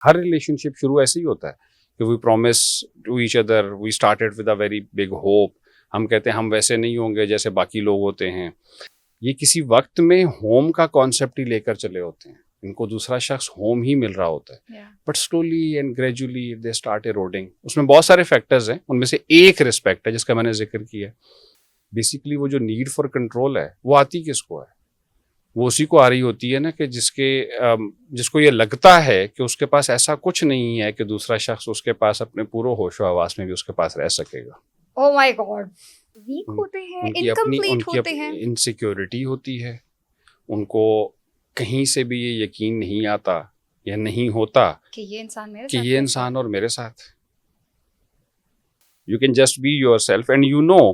हर relationship शुरू ऐसे ही होता है कि we promise to each other, we started with a very big hope. हम कहते हैं हम वैसे नहीं होंगे जैसे बाकी लोग होते हैं। ये किसी वक्त में होम का कॉन्सेप्ट ही लेकर चले होते हैं, इनको दूसरा शख्स होम ही मिल रहा होता है, but slowly and gradually they start eroding. उसमें बहुत सारे फैक्टर्स हैं, उनमें से एक रिस्पेक्ट है जिसका मैंने जिक्र किया। बेसिकली वो जो नीड फॉर कंट्रोल है वो आती किसको है? वो उसी को आ रही होती है ना कि जिसको ये लगता है कि उसके पास ऐसा कुछ नहीं है कि दूसरा शख्स उसके पास अपने पूरे होशो हवास में भी उसके पास रह सकेगा। ओह माय गॉड, वीक होते हैं, इनकम्प्लीट उनकी होते हैं। इनसिक्योरिटी होती है, उनको कहीं से भी ये यकीन नहीं आता या नहीं होता कि ये इंसान मेरे कि साथ ये कैसे इंसान और मेरे साथ। You can just be your self and you know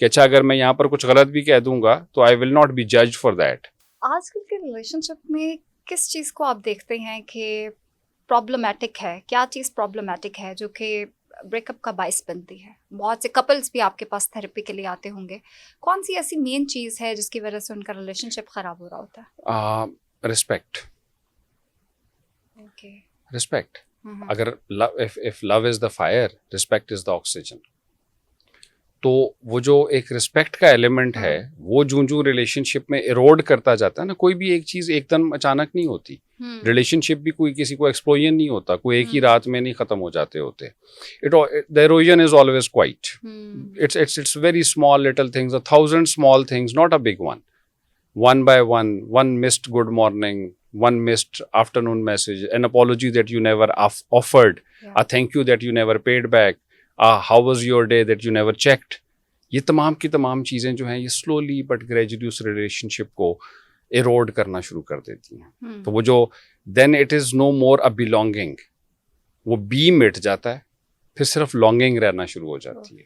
कि अच्छा अगर मैं यहाँ पर कुछ गलत भी कह दूंगा तो आई विल नॉट बी जज फॉर दैट। आजकल के रिलेशनशिप में किस चीज़ को आप देखते हैं कि प्रॉब्लमैटिक है? क्या चीज़ प्रॉब्लमैटिक है जो कि ब्रेकअप का बाइस बनती है? बहुत से कपल्स भी आपके पास थेरेपी के लिए आते होंगे। कौन सी ऐसी मेन चीज़ है जिसकी वजह से उनका रिलेशनशिप खराब हो रहा होता है? रिस्पेक्ट। ओके। रिस्पेक्ट। अगर if love is the fire, respect is the oxygen. तो वो जो एक रिस्पेक्ट का एलिमेंट है वो जूं रिलेशनशिप में इरोड करता जाता है ना, कोई भी एक चीज एकदम अचानक नहीं होती। रिलेशनशिप भी कोई किसी को एक्सप्लोजन नहीं होता, कोई एक ही रात में नहीं खत्म हो जाते होते। The erosion is always quite. It's very small little things, 1,000 small things, not a big one. One by one missed good morning, one missed afternoon message, an apology that you never offered, a thank you that you never paid back, how was your day that you never checked. ये तमाम की तमाम चीज़ें जो हैं ये slowly but gradually उस relationship को इरोड करना शुरू कर देती हैं। तो वो जो then it is no more a belonging, वो बी मिट जाता है, फिर सिर्फ लॉन्गिंग रहना शुरू हो जाती है।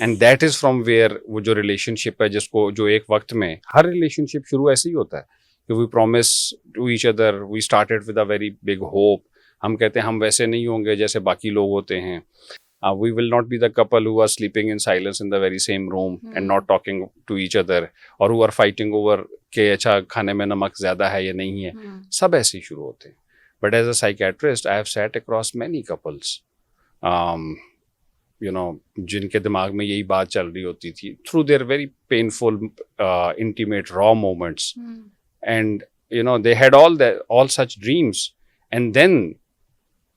And that is from where वो जो रिलेशनशिप है जिसको जो एक वक्त में हर रिलेशनशिप शुरू ऐसे ही होता है कि we promise to each other, we started with a very big hope. हम कहते हैं हम वैसे नहीं होंगे जैसे बाकी लोग होते हैं। We will not be the couple who are sleeping in silence in the very same room and not talking to each other, और हु आर फाइटिंग ओवर के अच्छा खाने में नमक ज्यादा है या नहीं है। सब ऐसे ही शुरू होते हैं। But as a psychiatrist I have sat across many couples जिनके दिमाग में यही बात चल रही होती थी through their very painful intimate raw moments, and they had all such dreams, and then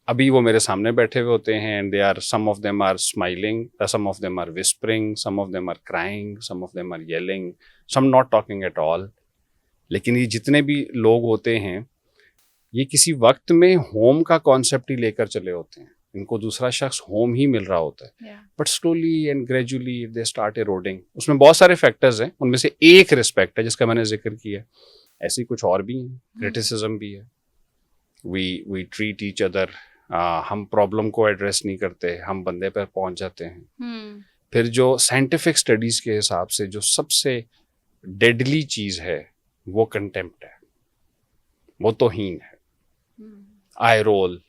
अभी वो मेरे सामने बैठे हुए होते हैं and they are, some of them are smiling, some of them are whispering, some of them are crying, some of them are yelling, some not talking at all. लेकिन ये जितने भी लोग होते हैं ये किसी वक्त में होम का कॉन्सेप्ट ही लेकर चले होते हैं, इनको दूसरा शख्स होम ही मिल रहा होता है, but slowly and gradually they start eroding. उसमें बहुत सारे फैक्टर्स हैं, उनमें से एक रिस्पेक्ट है जिसका मैंने जिक्र किया। ऐसी कुछ और भी हैं, क्रिटिसिज्म भी है, वी ट्रीट ईच अदर, हम प्रॉब्लम को एड्रेस नहीं करते, हम बंदे पर पहुंच जाते हैं। फिर जो साइंटिफिक स्टडीज के हिसाब से जो सबसे डेडली चीज है वो कंटेम्प्ट है, वो तौहीन है, आई role,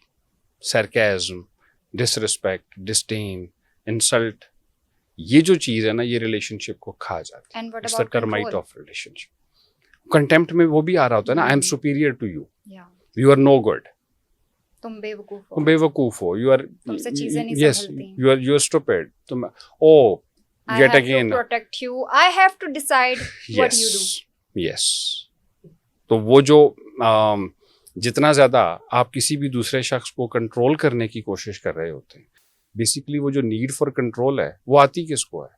sarcasm, disrespect, disdain, insult। ये जो चीज है ना ये रिलेशनशिप को खा जाती है। It's the termite of relationship. Contempt में वो भी आ रहा होता है ना, I am superior to you, you are no good, तुम बेवकूफ हो, यू आर, तुमसे चीजें नहीं यस, यू आर स्टूपिड, तुम, ओ yet again, protect you, I have to decide what you do। yes। तो वो जो जितना ज़्यादा आप किसी भी दूसरे शख्स को कंट्रोल करने की कोशिश कर रहे होते हैं, बेसिकली वो जो नीड फॉर कंट्रोल है वो आती किसको है?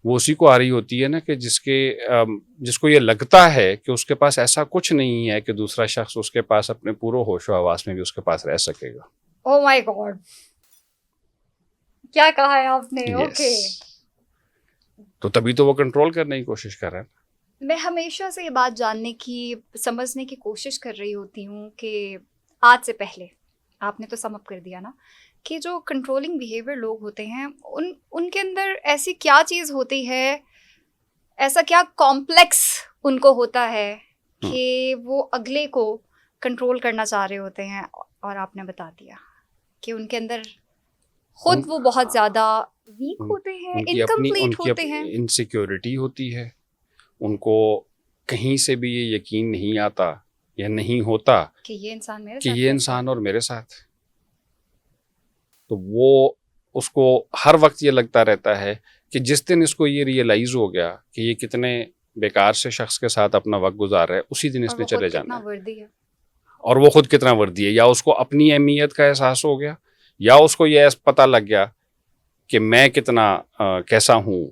वो उसी को आ रही होती है ना कि जिसको ये लगता है कि उसके पास ऐसा कुछ नहीं है कि दूसरा शख्स उसके पास अपने पूरे होशो हवास में भी उसके पास रह सकेगा। ओह माय गॉड, क्या कहा है आपने? ओके। तो तभी तो वो कंट्रोल करने की कोशिश कर रहे हैं। मैं हमेशा से ये बात जानने की, समझने की कोशिश कर रही होती हूँ कि आज से पहले आपने तो समअप कर दिया ना कि जो कंट्रोलिंग बिहेवियर लोग होते हैं उनके अंदर ऐसी क्या चीज़ होती है, ऐसा क्या कॉम्प्लेक्स उनको होता है कि वो अगले को कंट्रोल करना चाह रहे होते हैं, और आपने बता दिया कि उनके अंदर खुद वो बहुत ज़्यादा वीक होते हैं, इनकम्प्लीट होते हैं, इनसिक्योरिटी होती है, उनको कहीं से भी ये यकीन नहीं आता या नहीं होता कि ये इंसान मेरे कि साथ ये कैसे? इंसान और मेरे साथ, तो वो उसको हर वक्त ये लगता रहता है कि जिस दिन इसको ये रियलाइज हो गया कि ये कितने बेकार से शख्स के साथ अपना वक्त गुजार रहा है, उसी दिन और इसने वो खुद चले कितना जाना है। वर्दी है। और वो खुद कितना वर्दी है, या उसको अपनी अहमियत का एहसास हो गया, या उसको ये पता लग गया कि मैं कितना कैसा हूँ,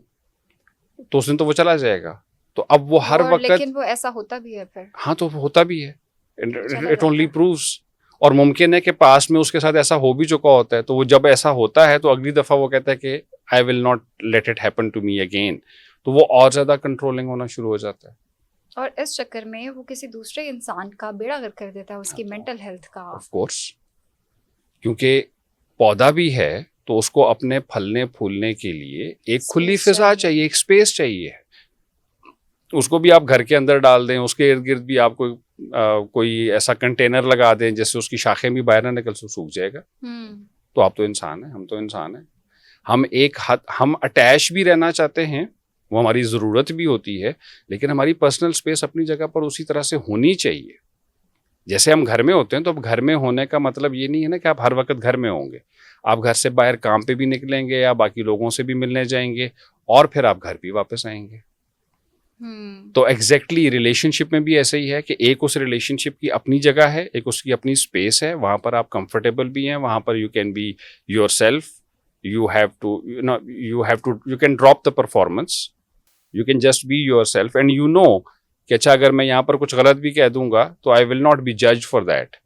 तो उस दिन तो वो चला जाएगा। तो अब वो हर और वक्त, लेकिन वो ऐसा होता भी है फिर, हाँ तो होता भी है, चला इट ओनली जाता है। प्रूव्स। और मुमकिन है कि पास में उसके साथ ऐसा हो भी चुका होता है, तो वो जब ऐसा होता है तो अगली दफा वो कहता है कि I will not let it happen to me again, तो वो और ज्यादा कंट्रोलिंग होना शुरू हो जाता है। और इस चक्कर में वो किसी दूसरे इंसान का बेड़ा गर्क कर देता है, उसकी मेंटल हेल्थ का। ऑफ कोर्स, क्योंकि पौधा भी है तो उसको अपने फलने फूलने के लिए एक खुली Space फिजा चाहिए। चाहिए, एक स्पेस चाहिए। उसको भी आप घर के अंदर डाल दें, उसके इर्द गिर्द भी आपको कोई ऐसा कंटेनर लगा दें जिससे उसकी शाखें भी बाहर ना निकल, सूख जाएगा। तो आप तो इंसान हैं, हम तो इंसान हैं। हम एक हद, हम अटैच भी रहना चाहते हैं, वो हमारी ज़रूरत भी होती है, लेकिन हमारी पर्सनल स्पेस अपनी जगह पर उसी तरह से होनी चाहिए। जैसे हम घर में होते हैं, तो अब घर में होने का मतलब ये नहीं है ना कि आप हर वक्त घर में होंगे। आप घर से बाहर काम पे भी निकलेंगे या बाकी लोगों से भी मिलने जाएंगे, और फिर आप घर भी वापस आएंगे। तो एग्जैक्टली रिलेशनशिप में भी ऐसा ही है कि एक उस रिलेशनशिप की अपनी जगह है, एक उसकी अपनी स्पेस है, वहां पर आप कंफर्टेबल भी हैं, वहां पर you can be your self, you have to you can drop the performance, you can just be yourself, and you know कि अच्छा अगर मैं यहाँ पर कुछ गलत भी कह दूंगा तो I will not be judged for that,